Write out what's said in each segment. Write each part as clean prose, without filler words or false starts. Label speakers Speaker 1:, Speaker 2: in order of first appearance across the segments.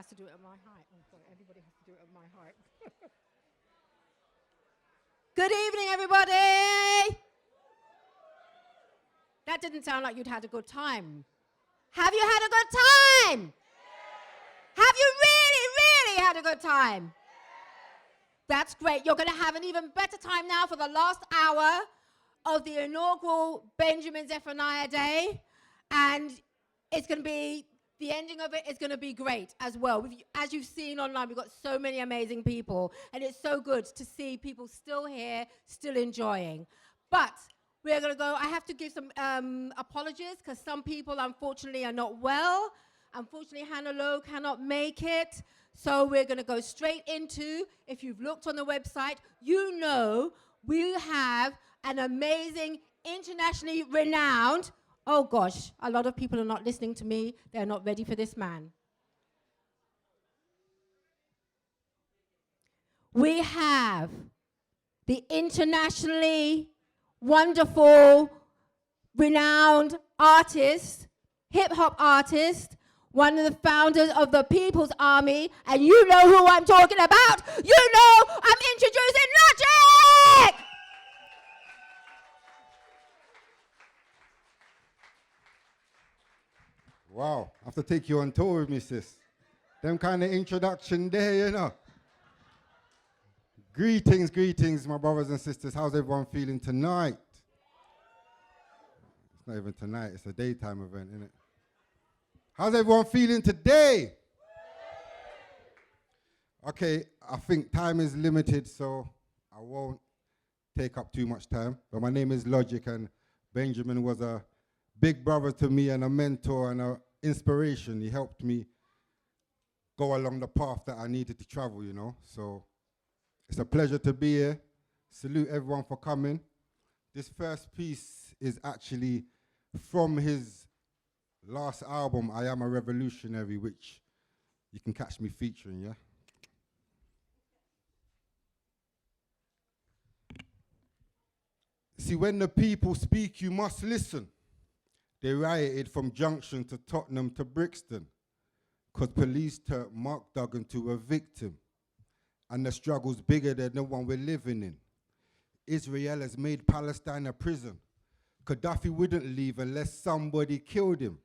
Speaker 1: Has to do it at my height. Oh, sorry, everybody has to do it at my height. Good evening, everybody. That didn't sound like you'd had a good time. Have you had a good time? Have you really, really had a good time? That's great. You're going to have an even better time now for the last hour of the inaugural Benjamin Zephaniah Day. And it's going to be, the ending of it is going to be great as well. As you've seen online, we've got so many amazing people. And it's so good to see people still here, still enjoying. But we're going to go, I have to give some apologies because some people, unfortunately, are not well. Unfortunately, Hannah Lowe cannot make it. So we're going to go straight into, if you've looked on the website, you know we have an amazing, internationally renowned, oh gosh, a lot of people are not listening to me. They're not ready for this man. We have the internationally wonderful, renowned artist, hip-hop artist, one of the founders of the People's Army, and you know who I'm talking about. You know I'm introducing Logic!
Speaker 2: Wow, I have to take you on tour with me, sis. Them kind of introduction there, you know. Greetings, greetings, my brothers and sisters. How's everyone feeling tonight? It's not even tonight, it's a daytime event, isn't it? How's everyone feeling today? Okay, I think time is limited, so I won't take up too much time. But my name is Logic, and Benjamin was a big brother to me and a mentor and an inspiration. He helped me go along the path that I needed to travel, you know. So it's a pleasure to be here. Salute everyone for coming. This first piece is actually from his last album, I Am a Revolutionary, which you can catch me featuring, yeah? See, when the people speak, you must listen. They rioted from Junction to Tottenham to Brixton, 'cause police turned Mark Duggan to a victim. And the struggle's bigger than the one we're living in. Israel has made Palestine a prison. Gaddafi wouldn't leave unless somebody killed him.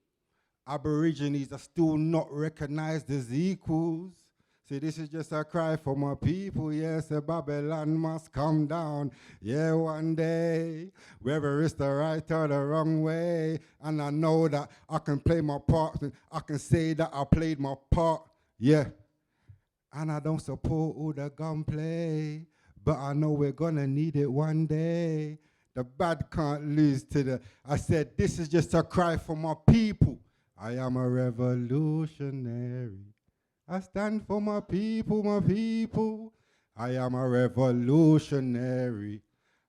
Speaker 2: Aborigines are still not recognized as equals. See, this is just a cry for my people. Yes, Babylon must come down. Yeah, one day, whether it's the right or the wrong way. And I know that I can play my part. I can say that I played my part. Yeah. And I don't support all the gunplay, but I know we're gonna need it one day. The bad can't lose to the... I said, this is just a cry for my people. I am a revolutionary. I stand for my people, my people. I am a revolutionary.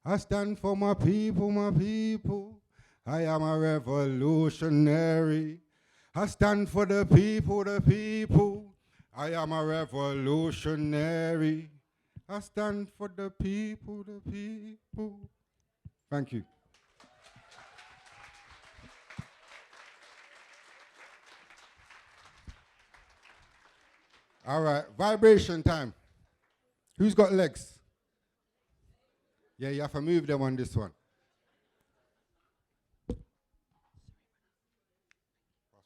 Speaker 2: I stand for my people, my people. I am a revolutionary. I stand for the people, the people. I am a revolutionary. I stand for the people, the people. Thank you. All right, vibration time. Who's got legs? Yeah, you have to move them on this one. Pass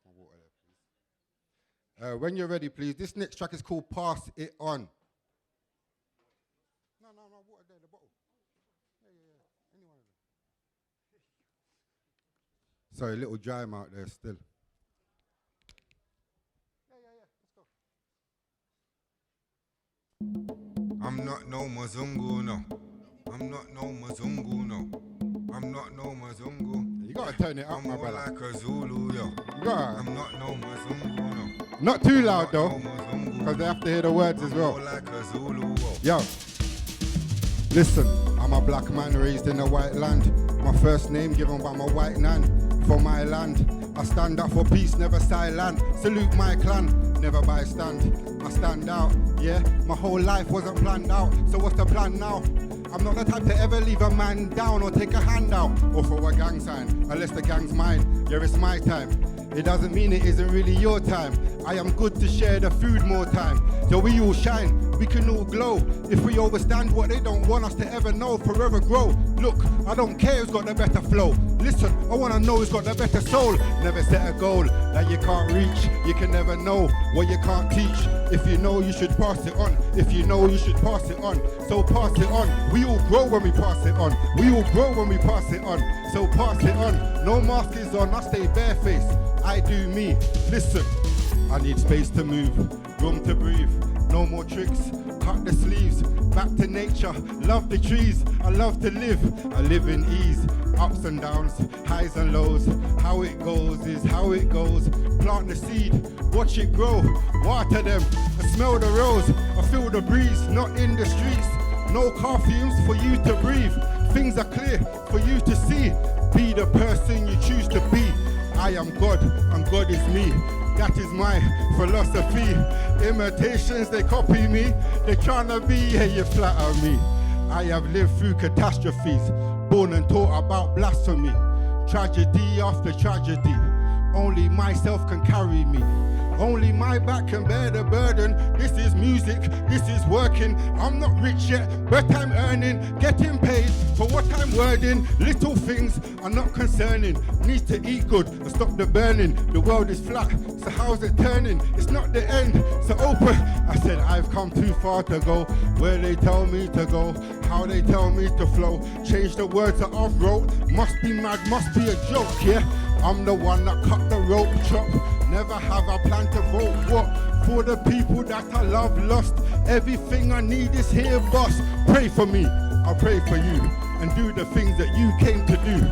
Speaker 2: my water there, please. When you're ready, please. This next track is called Pass It On. No, water there, the bottle. Yeah. Any one of them. Sorry, a little dry out there still. I'm not no Mazungu, no. I'm not no Mazungu, no. I'm not no Mazungu. You gotta turn it up, my brother. I'm like a Zulu, yo. You gotta. I'm not no Mazungu, no. Not too loud though, because they have to hear the words as well. Like a Zulu, yo. Listen, I'm a black man raised in a white land. My first name given by my white nan. For my land, I stand up for peace, never silent. Salute my clan, never bystand. I stand out, yeah. My whole life wasn't planned out. So what's the plan now? I'm not the type to ever leave a man down or take a hand out or throw a gang sign, unless the gang's mine. Yeah, it's my time. it doesn't mean it isn't really your time. I am good to share the food more time. So we all shine, we can all glow. If we overstand what they don't want us to ever know, forever grow. Look, I don't care who's got the better flow. Listen, I wanna know who's got the better soul. Never set a goal that you can't reach. You can never know what you can't teach. If you know, you should pass it on. If you know, you should pass it on. So pass it on. We all grow when we pass it on. We all grow when we pass it on. So pass it on. No mask is on, I stay barefaced. I do me. Listen, I need space to move, room to breathe. No more tricks, cut the sleeves. Back to nature, love the trees. I love to live, I live in ease. Ups and downs, highs and lows. How it goes is how it goes. Plant the seed, watch it grow. Water them, I smell the rose. I feel the breeze, not in the streets. No car fumes for you to breathe. Things are clear for you to see. Be the person you choose to be. I am God, and God is me. That is my philosophy. Imitations, they copy me. They tryna be, yeah, you flatter me. I have lived through catastrophes, born and taught about blasphemy. Tragedy after tragedy. Only myself can carry me. Only my back can bear the burden. This is music, this is working. I'm not rich yet, but I'm earning. Getting paid for what I'm wording. Little things are not concerning. Need to eat good and stop the burning. The world is flat, so how's it turning? It's not the end, so open. I said I've come too far to go. Where they tell me to go, how they tell me to flow. Change the words that I've wrote. Must be mad, must be a joke, yeah? I'm the one that cut the rope chop. Never have I planned to vote what? For the people that I love lost. Everything I need is here, boss. Pray for me, I'll pray for you. And do the things that you came to do.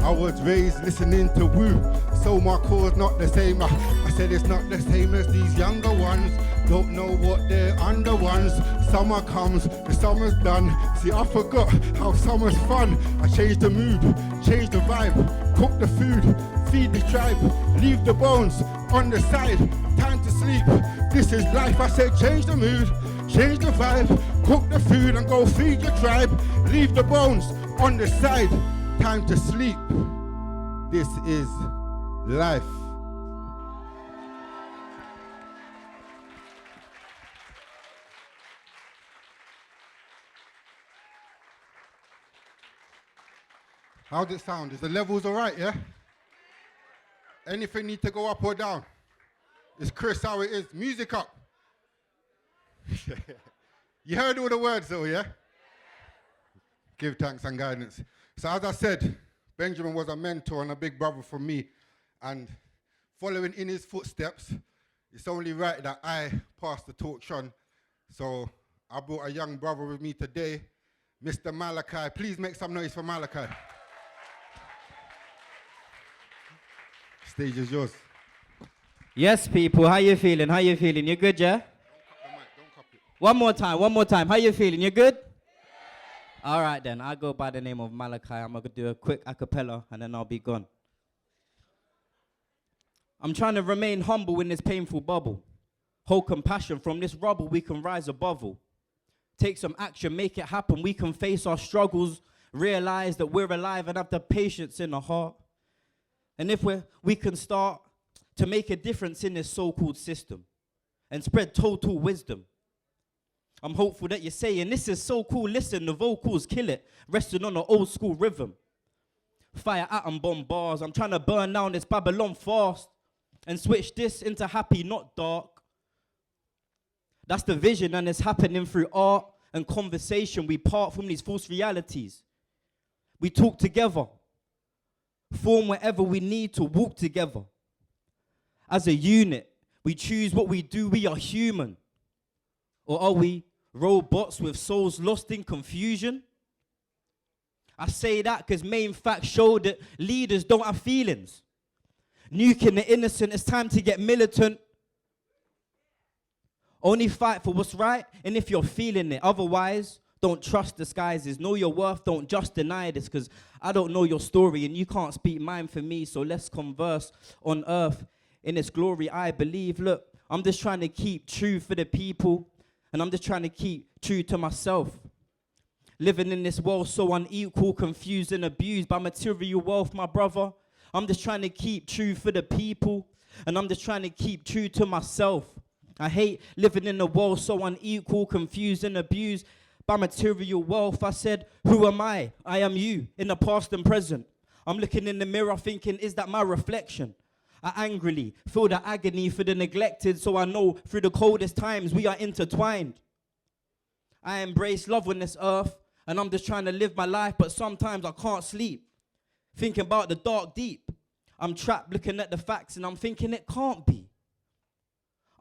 Speaker 2: I was raised listening to Woo. So my cause not the same. I said it's not the same as these younger ones. Don't know what they're under ones. Summer comes, the summer's done. See, I forgot how summer's fun. I changed the mood, changed the vibe. Cook the food, feed the tribe. Leave the bones on the side. Time to sleep, this is life. I said change the mood, change the vibe. Cook the food and go feed your tribe. Leave the bones on the side. Time to sleep. This is life. How's it sound? Is the levels all right, yeah? Anything need to go up or down? It's Chris how it is. Music up. You heard all the words though, yeah? Give thanks and guidance. So as I said, Benjamin was a mentor and a big brother for me. And following in his footsteps, it's only right that I pass the torch on. So I brought a young brother with me today, Mr. Malachi. Please make some noise for Malachi. Stage is yours.
Speaker 3: Yes, people, how you feeling? How you feeling? You good, yeah?
Speaker 2: Don't cut the mic, don't cut it.
Speaker 3: One more time. How you feeling? You good? Yeah. All right, then. I go by the name of Malachi. I'm going to do a quick a cappella, and then I'll be gone. I'm trying to remain humble in this painful bubble. Hold compassion from this rubble, we can rise above all. Take some action, make it happen. We can face our struggles, realize that we're alive and have the patience in the heart. And if we can start to make a difference in this so-called system and spread total wisdom. I'm hopeful that you're saying, this is so cool, listen, the vocals kill it, resting on an old school rhythm. Fire atom bomb bars, I'm trying to burn down this Babylon fast and switch this into happy, not dark. That's the vision, and it's happening through art and conversation. We part from these false realities. We talk together. Form wherever we need to walk together. As a unit, we choose what we do. We are human. Or are we robots with souls lost in confusion? I say that because main facts show that leaders don't have feelings. Nuking the innocent, it's time to get militant. Only fight for what's right, and if you're feeling it. Otherwise, don't trust disguises. Know your worth, don't just deny this, because I don't know your story, and you can't speak mine for me, so let's converse on earth in its glory, I believe. Look, I'm just trying to keep true for the people, and I'm just trying to keep true to myself. Living in this world so unequal, confused and abused by material wealth, my brother. I'm just trying to keep true for the people. and I'm just trying to keep true to myself. I hate living in a world so unequal, confused and abused by material wealth. I said, who am I? I am you, in the past and present. I'm looking in the mirror thinking, is that my reflection? I angrily feel the agony for the neglected, so I know through the coldest times we are intertwined. I embrace love on this earth, and I'm just trying to live my life, but sometimes I can't sleep, thinking about the dark deep. I'm trapped looking at the facts, and I'm thinking it can't be.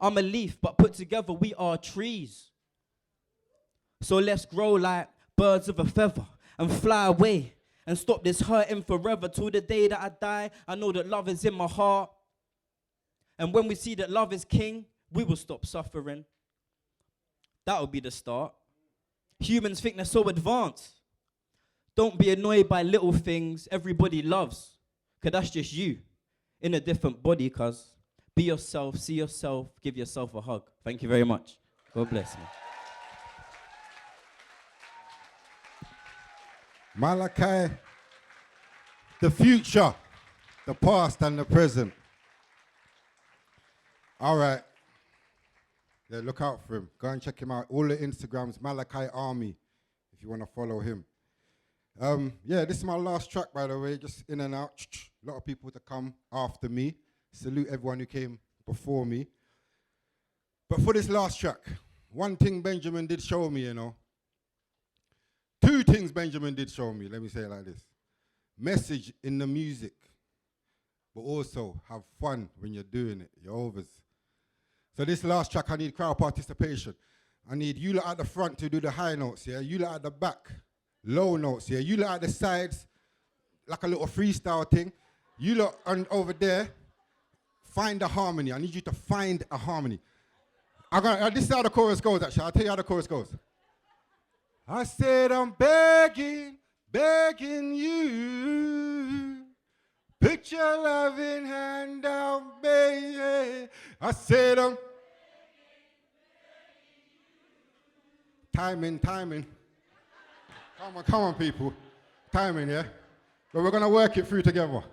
Speaker 3: I'm a leaf, but put together we are trees. So let's grow like birds of a feather and fly away and stop this hurting forever till the day that I die. I know that love is in my heart. And when we see that love is king, we will stop suffering. That will be the start. Humans think they're so advanced. Don't be annoyed by little things everybody loves, because that's just you in a different body, cuz. Be yourself, see yourself, give yourself a hug. Thank you very much. God bless me.
Speaker 2: Malachi, the future, the past and the present. All right. Yeah, look out for him. Go and check him out. All the Instagrams, Malachi Army, if you want to follow him. Yeah, this is my last track, by the way, just in and out. A lot of people to come after me. Salute everyone who came before me. But for this last track, one thing Benjamin did show me, you know. Two things Benjamin did show me, let me say it like this. Message in the music, but also have fun when you're doing it, your overs. So this last track, I need crowd participation. I need you lot at the front to do the high notes, yeah? You lot at the back, low notes, yeah? You lot at the sides, like a little freestyle thing. You lot over there, find a harmony. I need you to find a harmony. This is how the chorus goes, actually. I'll tell you how the chorus goes. I said I'm begging you, put your loving hand out, baby. I said I'm timing. Come on, people. Timing, yeah? But we're gonna work it through together.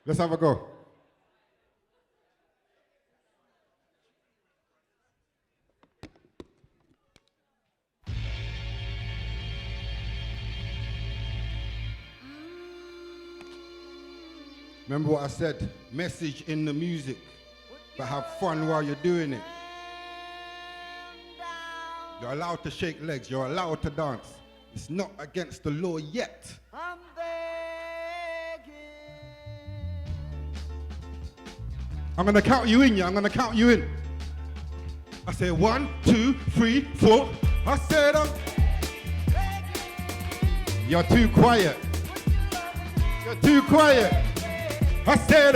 Speaker 2: Let's have a go. Remember what I said, message in the music, but have fun while you're doing it. You're allowed to shake legs, you're allowed to dance. It's not against the law yet.
Speaker 4: I'm begging.
Speaker 2: I'm gonna count you in, yeah, I'm gonna count you in. I say 1, 2, 3, 4. I said I'm begging. You're too quiet. You're too quiet. I said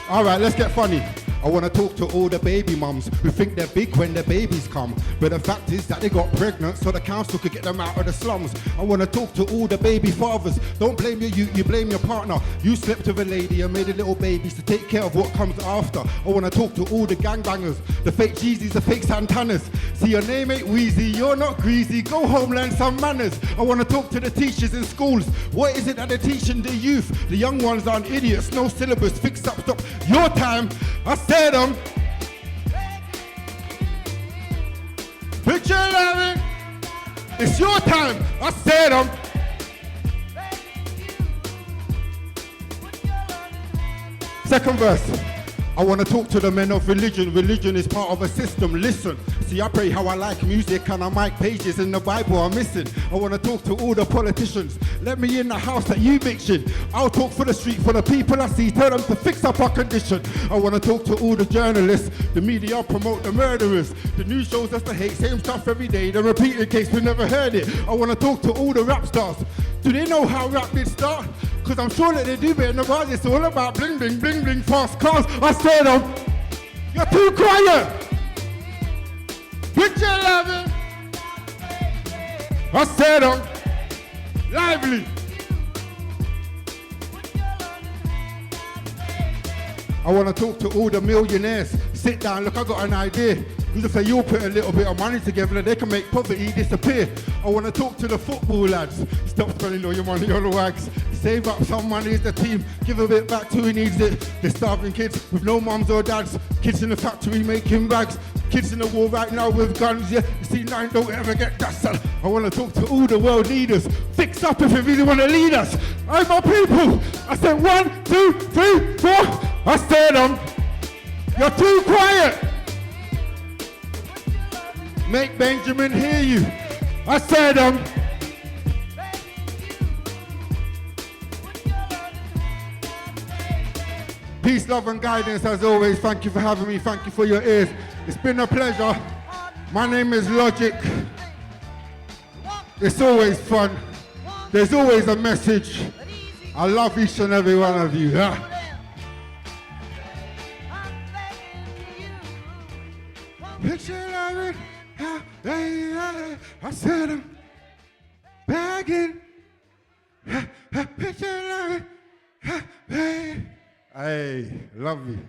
Speaker 2: all right, let's get funny. I want to talk to all the baby mums who think they're big when their babies come. But the fact is that they got pregnant so the council could get them out of the slums. I want to talk to all the baby fathers. Don't blame your youth, you blame your partner. You slept with a lady and made a little babies to take care of what comes after. I want to talk to all the gangbangers, the fake Jeezys, the fake Santanas. See, your name ain't Wheezy, you're not greasy. Go home, learn some manners. I want to talk to the teachers in schools. What is it that they're teaching the youth? The young ones aren't idiots, no syllabus, fix up, stop. Your time, I said picture loving, it's your time, I said Second verse. I want to talk to the men of religion. Religion is part of a system. Listen, see, I pray how I like music, and I mark pages in the Bible are missing. I want to talk to all the politicians. Let me in the house that you mixing. I'll talk for the street, for the people I see. Tell them to fix up our condition. I want to talk to all the journalists. The media promote the murderers. The news shows us the hate, same stuff every day. The repeated case, we never heard it. I want to talk to all the rap stars. Do they know how rap did start? Cause I'm sure that they do, but in the bars it's all about bling, bling, bling, bling, fast cars. I said you're too quiet. Put your loving. I said lively. I want to talk to all the millionaires. Sit down, look, I got an idea. You say you'll put a little bit of money together and they can make poverty disappear. I want to talk to the football lads. Stop spending all your money on the wags. Save up some money as the team. Give a bit back to who needs it. They're starving kids with no mums or dads. Kids in the factory making bags. Kids in the war right now with guns, yeah. You see, nine don't ever get that, son. I want to talk to all the world leaders. Fix up if you really want to lead us. Hey, my people. I said 1, 2, 3, 4. I said, you're too quiet. Make Benjamin hear you. I said, peace, love, and guidance as always. Thank you for having me. Thank you for your ears. It's been a pleasure. My name is Logic. It's always fun. There's always a message. I love each and every one of you. Picture loving, I said I'm begging. Picture loving, hey, love you.